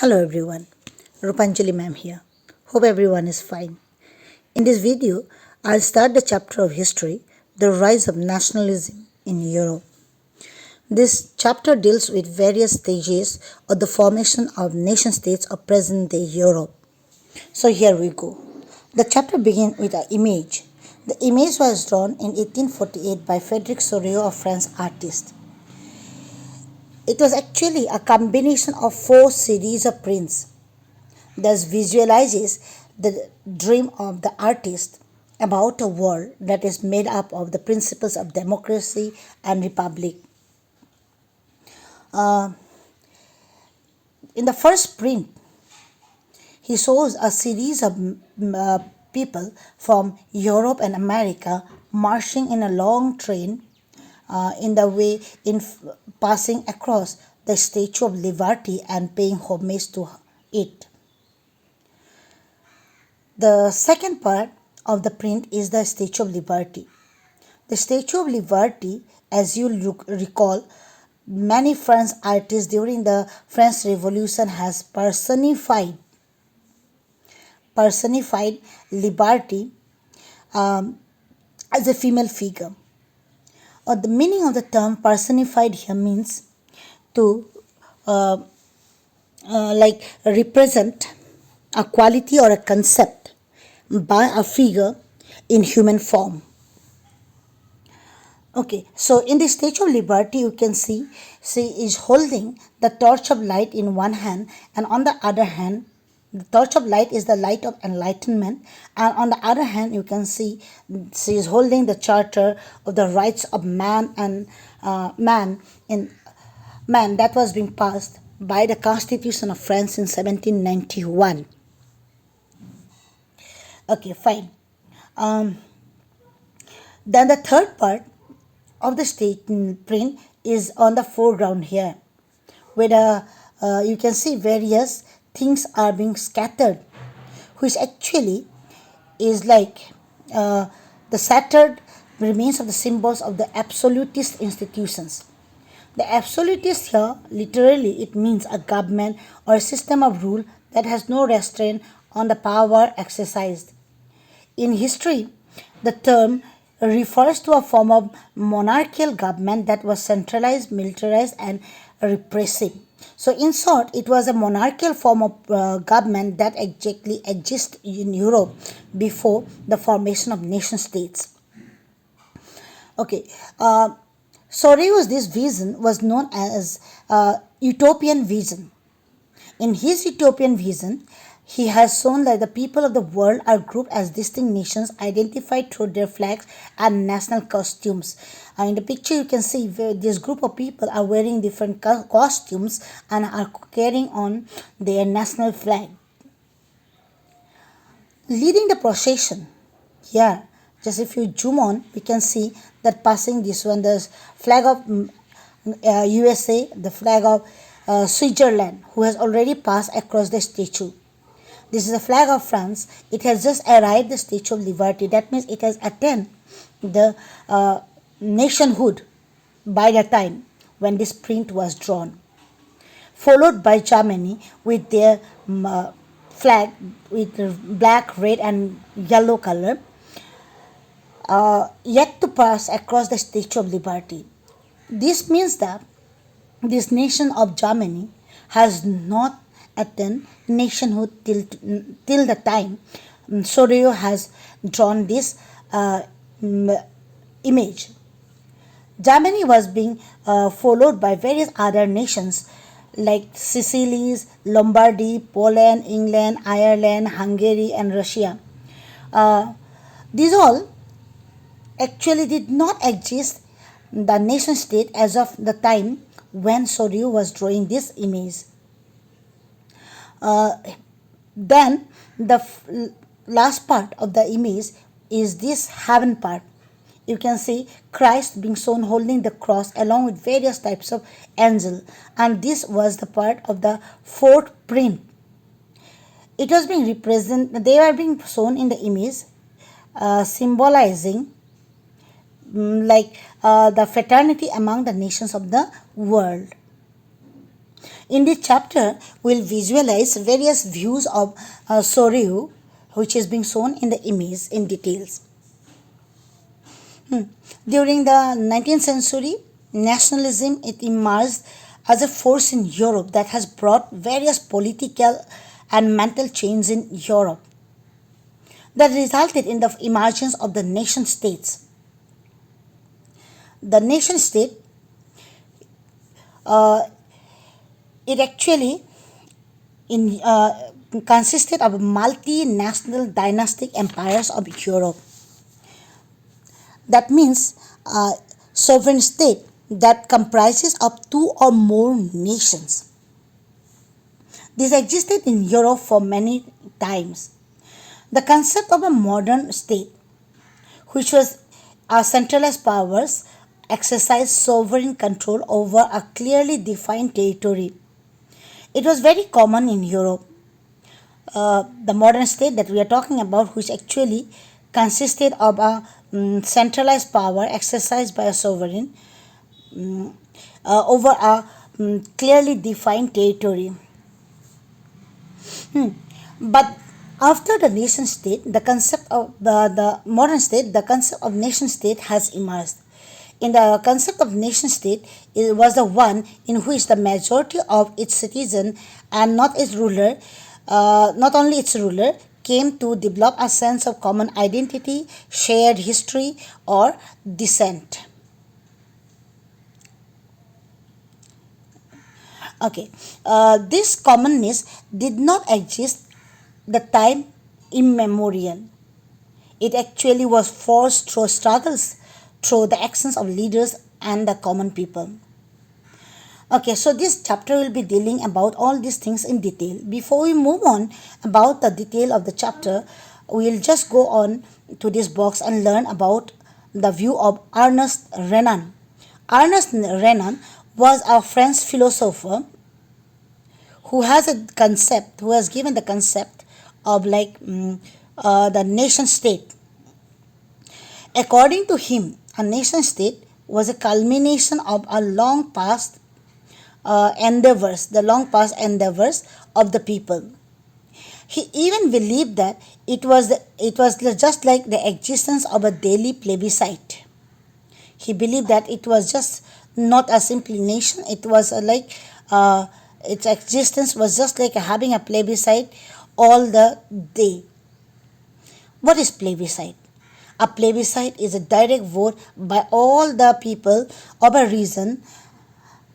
Hello everyone, Rupanjali ma'am here. Hope everyone is fine. In this video, I'll start the chapter of history, the rise of nationalism in Europe. This chapter deals with various stages of the formation of nation states of present day Europe. So here we go. The chapter begins with an image. The image was drawn in 1848 by Frederic Sorio, a French artist. It was actually a combination of four series of prints, thus visualizes the dream of the artist about a world that is made up of the principles of democracy and republic. In the first print, he shows a series of people from Europe and America marching in a long train in the way in passing across the Statue of Liberty and paying homage to it. The second part of the print is the Statue of Liberty. The Statue of Liberty, as you recall, many French artists during the French Revolution has personified liberty as a female figure. The meaning of the term personified here means to represent a quality or a concept by a figure in human form. Okay, so in the Statue of Liberty, you can see she is holding the torch of light in one hand, and on the other hand, the torch of light is the light of enlightenment, and on the other hand, you can see she is holding the charter of the rights of man and man that was being passed by the Constitution of France in 1791. Okay, fine. Then the third part of the state print is on the foreground here, where you can see various things are being scattered, which actually is like the shattered remains of the symbols of the absolutist institutions. The absolutist here, literally, it means a government or a system of rule that has no restraint on the power exercised. In history, the term refers to a form of monarchical government that was centralized, militarized, and repressive. So, in short, it was a monarchical form of government that exactly existed in Europe before the formation of nation states. Okay, Sorio's this vision was known as utopian vision. In his utopian vision, he has shown that the people of the world are grouped as distinct nations identified through their flags and national costumes. In the picture, you can see this group of people are wearing different costumes and are carrying on their national flag. Leading the procession, here, just if you zoom on, we can see that passing this one, the flag of USA, the flag of Switzerland, who has already passed across the statue. This is the flag of France. It has just arrived the Statue of Liberty. That means it has attained the nationhood by the time when this print was drawn. Followed by Germany with their flag with black, red, and yellow color, yet to pass across the Statue of Liberty. This means that this nation of Germany has not attained nationhood till the time Sorio has drawn this image. Germany was being followed by various other nations like Sicily, Lombardy, Poland, England, Ireland, Hungary, and Russia. These all actually did not exist the nation state as of the time when Sorio was drawing this image. Then the last part of the image is this heaven part. You can see Christ being shown holding the cross along with various types of angel, and this was the part of the fourth print. It was being represented, they were being shown in the image, symbolizing the fraternity among the nations of the world. In this chapter, we'll visualize various views of Soryu, which is being shown in the image in details. During the 19th century, nationalism it emerged as a force in Europe that has brought various political and mental changes in Europe that resulted in the emergence of the nation states. The nation state, uh, it actually in, consisted of multinational dynastic empires of Europe. That means sovereign state that comprises of two or more nations. This existed in Europe for many times. The concept of a modern state, which was centralized powers, exercised sovereign control over a clearly defined territory. It was very common in Europe. The modern state that we are talking about, which actually consisted of a centralized power exercised by a sovereign over a clearly defined territory. But after the nation state, the concept of the modern state, the concept of nation state has emerged. In the concept of nation state, it was the one in which the majority of its citizens and not its ruler, not only its ruler, came to develop a sense of common identity, shared history, or descent. Okay, this commonness did not exist the time immemorial. It actually was forced through struggles, through the actions of leaders and the common people. Okay, so this chapter will be dealing about all these things in detail. Before we move on about the detail of the chapter, we'll just go on to this box and learn about the view of Ernest Renan. Ernest Renan was a French philosopher who has given the concept of the nation state. According to him, a nation state was a culmination of a long past endeavors of the people. He even believed that it was just like the existence of a daily plebiscite. He believed that it was just not a simple nation. It was its existence was just like having a plebiscite all the day. What is plebiscite? A plebiscite is a direct vote by all the people of a region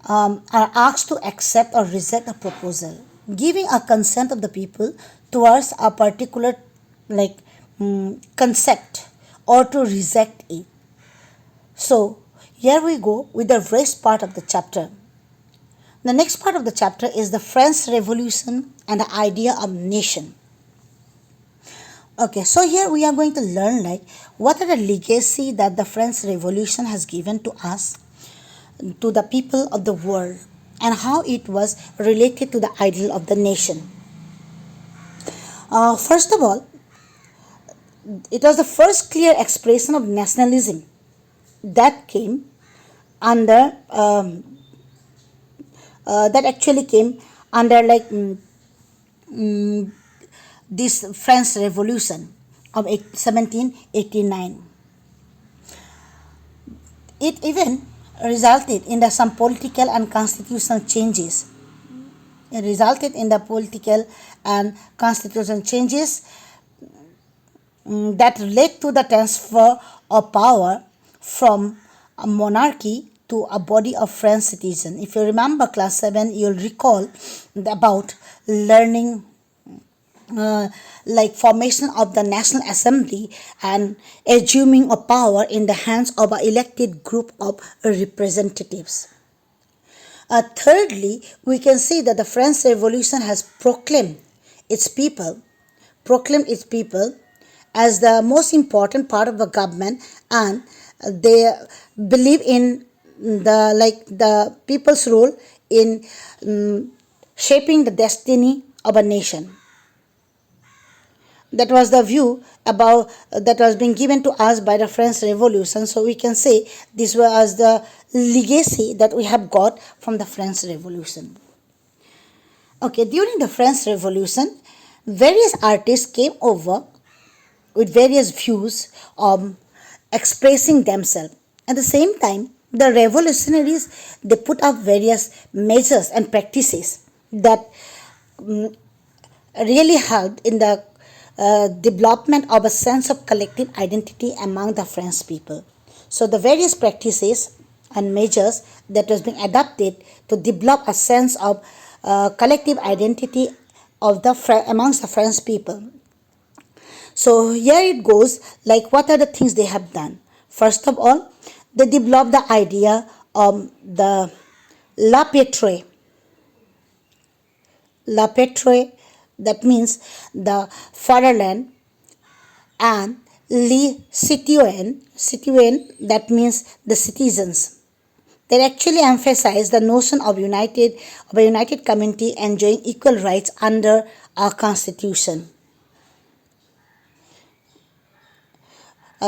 are asked to accept or reject a proposal, giving a consent of the people towards a particular concept or to reject it. So here we go with the rest part of the chapter. The next part of the chapter is the French Revolution and the idea of nation. Okay, so here we are going to learn what are the legacy that the French Revolution has given to us, to the people of the world, and how it was related to the ideal of the nation. First of all, it was the first clear expression of nationalism that came under that actually came under this French Revolution of 1789. It even resulted in some political and constitutional changes. It resulted in the political and constitutional changes that led to the transfer of power from a monarchy to a body of French citizens. If you remember class 7, you'll recall about learning formation of the National Assembly and assuming of power in the hands of an elected group of representatives. Thirdly, we can see that the French Revolution has proclaimed its people as the most important part of the government, and they believe in the people's role in shaping the destiny of a nation. That was the view about that was being given to us by the French Revolution. So we can say this was the legacy that we have got from the French Revolution. Okay, during the French Revolution, various artists came over with various views on expressing themselves. At the same time, the revolutionaries they put up various measures and practices that really helped in the development of a sense of collective identity among the French people. So the various practices and measures that was being adopted to develop a sense of collective identity of the amongst the French people. So here it goes, like what are the things they have done? First of all, they developed the idea of the La Patrie. La Patrie, that means the fatherland, and les citoyen, that means the citizens. They actually emphasize the notion of a united community enjoying equal rights under our constitution.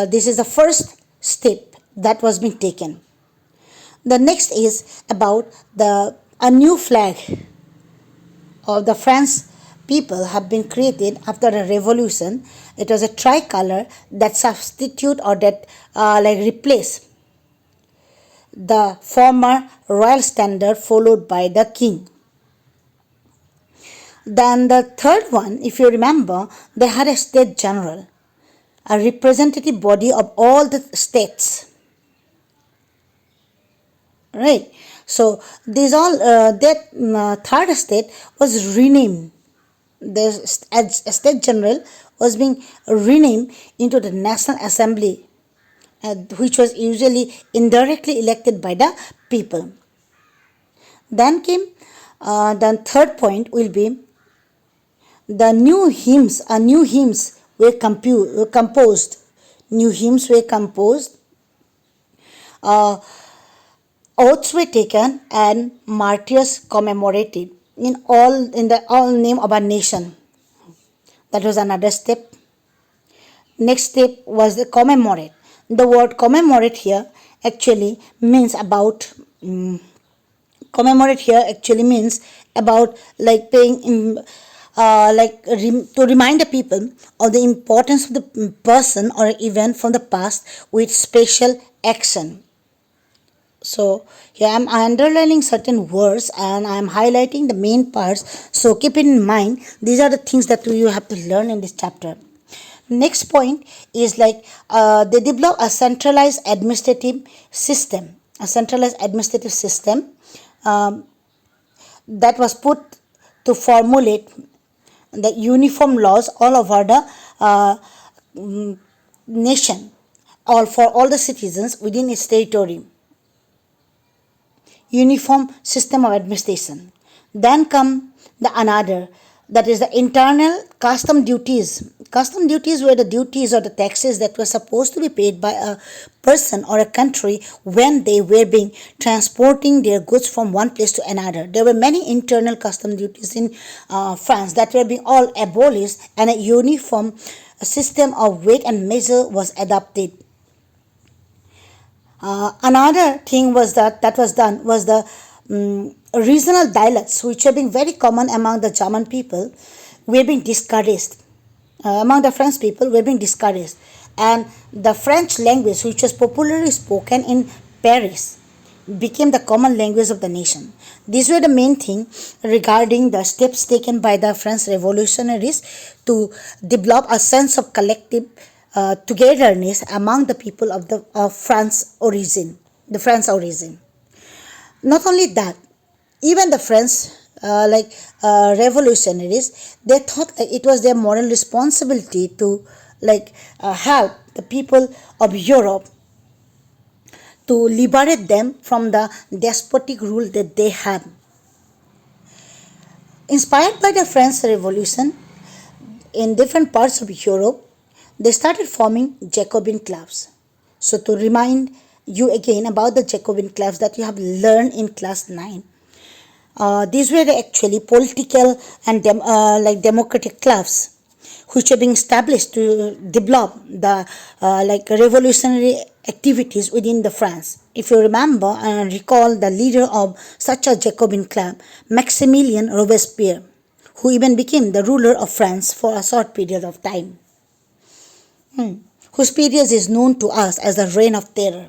This is the first step that was being taken. The next is about the a new flag of the French people have been created after a revolution. It was a tricolor that substitute or that like replace the former royal standard followed by the king. Then the third one, if you remember, they had a state general, a representative body of all the states, right? So these all that third state was renamed. The state general was being renamed into the National Assembly, which was usually indirectly elected by the people. Then came the third point will be the new hymns. New hymns were composed. New hymns were composed. Oaths were taken and martyrs commemorated in the all name of our nation. That was another step. Next step was the commemorate. The word commemorate here actually means about commemorate here actually means about like paying to remind the people of the importance of the person or event from the past with special action. So here I'm underlining certain words and I'm highlighting the main parts. So keep it in mind. These are the things that you have to learn in this chapter. Next point is like they develop a centralized administrative system. A centralized administrative system that was put to formulate the uniform laws all over the nation, all for all the citizens within its territory. Uniform system of administration. Then come the another, that is the internal custom duties. Custom duties were the duties or the taxes that were supposed to be paid by a person or a country when they were being transporting their goods from one place to another. There were many internal custom duties in France that were being all abolished, and a uniform system of weight and measure was adopted. Another thing was that was done was the regional dialects, which have been very common among the German people, were being discouraged. Among the French people, were being discouraged, and the French language, which was popularly spoken in Paris, became the common language of the nation. These were the main thing regarding the steps taken by the French revolutionaries to develop a sense of collective togetherness among the people of the France origin, the French origin. Not only that, even the French revolutionaries, they thought it was their moral responsibility to help the people of Europe to liberate them from the despotic rule that they had. Inspired by the French Revolution, in different parts of Europe, they started forming Jacobin clubs. So to remind you again about the Jacobin clubs that you have learned in class 9, these were actually political and democratic clubs which are being established to develop the revolutionary activities within the France. If you remember and recall the leader of such a Jacobin club, Maximilien Robespierre, who even became the ruler of France for a short period of time, whose period is known to us as the Reign of Terror.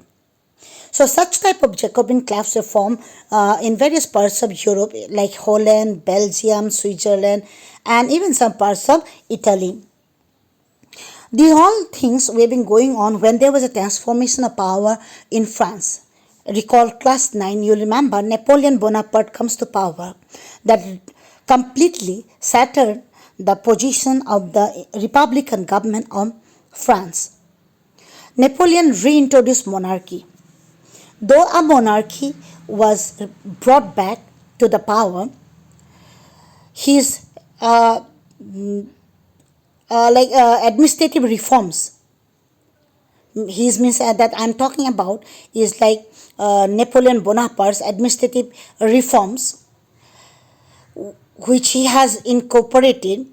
So such type of Jacobin clubs were formed in various parts of Europe like Holland, Belgium, Switzerland, and even some parts of Italy. These all things were been going on when there was a transformation of power in France. Recall class 9, you remember Napoleon Bonaparte comes to power that completely shattered the position of the Republican government of France. Napoleon reintroduced monarchy. Though a monarchy was brought back to the power, his administrative reforms, his means that I'm talking about is like Napoleon Bonaparte's administrative reforms, which he has incorporated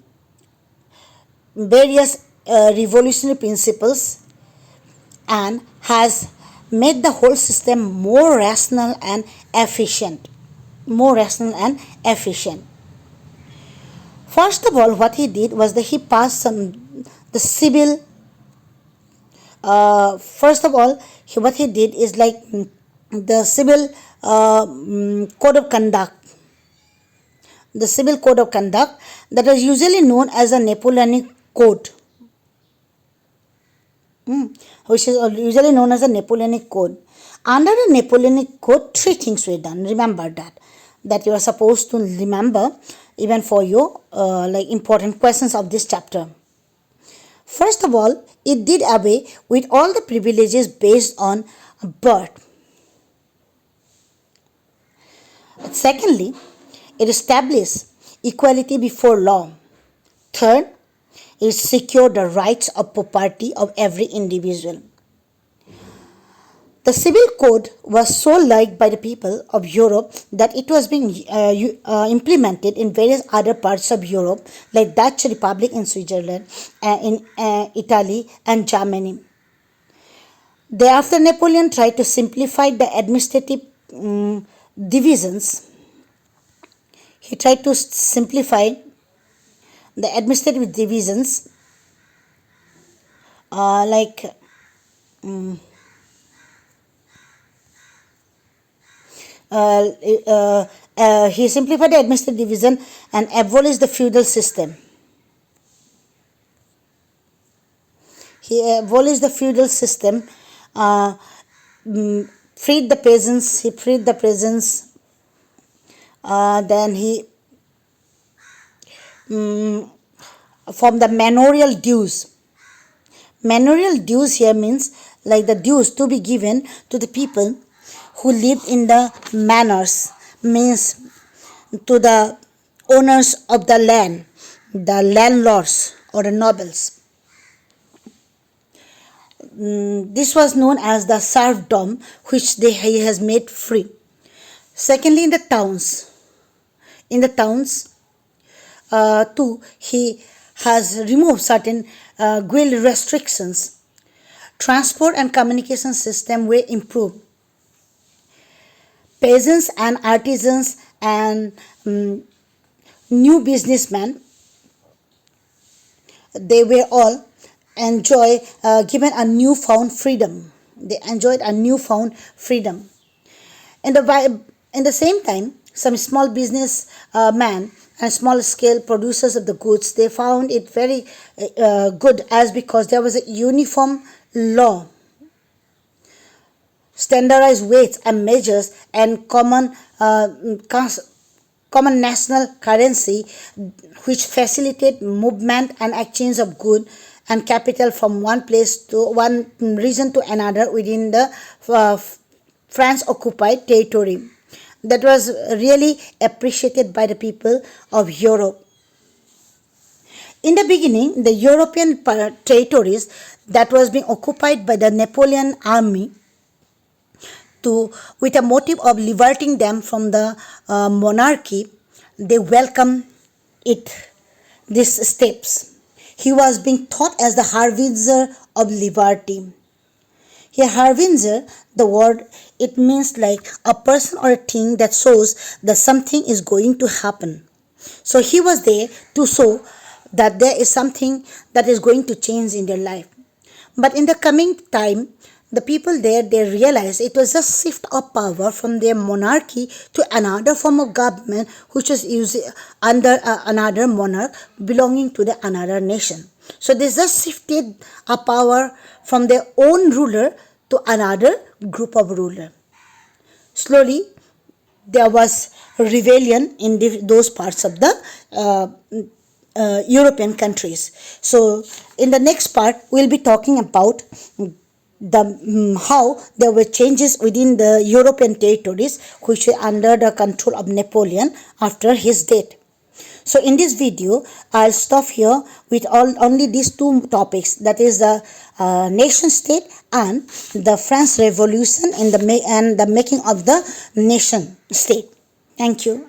various revolutionary principles and has made the whole system more rational and efficient. More rational and efficient. First of all, what he did was that he passed the civil. First of all, what he did is like the civil code of conduct. The civil code of conduct that was usually known as a Napoleonic Code, which is usually known as a Napoleonic Code. Under the Napoleonic Code, three things were done. Remember that you are supposed to remember even for your important questions of this chapter. First of all, it did away with all the privileges based on birth. Secondly, it established equality before law. Third, it secured the rights of property of every individual. The civil code was so liked by the people of Europe that it was being implemented in various other parts of Europe, like Dutch Republic in Switzerland, in Italy and Germany. Thereafter, Napoleon tried to simplify the administrative divisions. He tried to simplify the administrative divisions he simplified the administrative division and abolished the feudal system. He abolished the feudal system, freed the peasants. He freed the peasants. Then he from the manorial dues. Manorial dues here means like the dues to be given to the people who lived in the manors, means to the owners of the land, the landlords or the nobles. This was known as the serfdom, which he has made free. Secondly, in the towns, too, he has removed certain guild restrictions. Transport and communication system were improved. Peasants and artisans and new businessmen, they were all given a newfound freedom. They enjoyed a newfound freedom. In the same time, some small business men and small scale producers of the goods, they found it very good, as because there was a uniform law, standardized weights and measures, and common national currency, which facilitate movement and exchange of goods and capital from one region to another within the France occupied territory. That was really appreciated by the people of Europe. In the beginning, the European territories that was being occupied by the Napoleon army, with a motive of liberating them from the monarchy, they welcomed these steps. He was being thought as the harbinger of liberty. Here, harbinger, the word, it means like a person or a thing that shows that something is going to happen. So he was there to show that there is something that is going to change in their life. But in the coming time, the people there, they realized it was a shift of power from their monarchy to another form of government, which was used under another monarch belonging to the another nation. So they just shifted a power from their own ruler to another group of ruler. Slowly, there was rebellion in those parts of the European countries. So, in the next part, we'll be talking about how there were changes within the European territories which were under the control of Napoleon after his death. So in this video, I'll stop here with only these two topics, that is the nation state and the French Revolution and the making of the nation state. Thank you.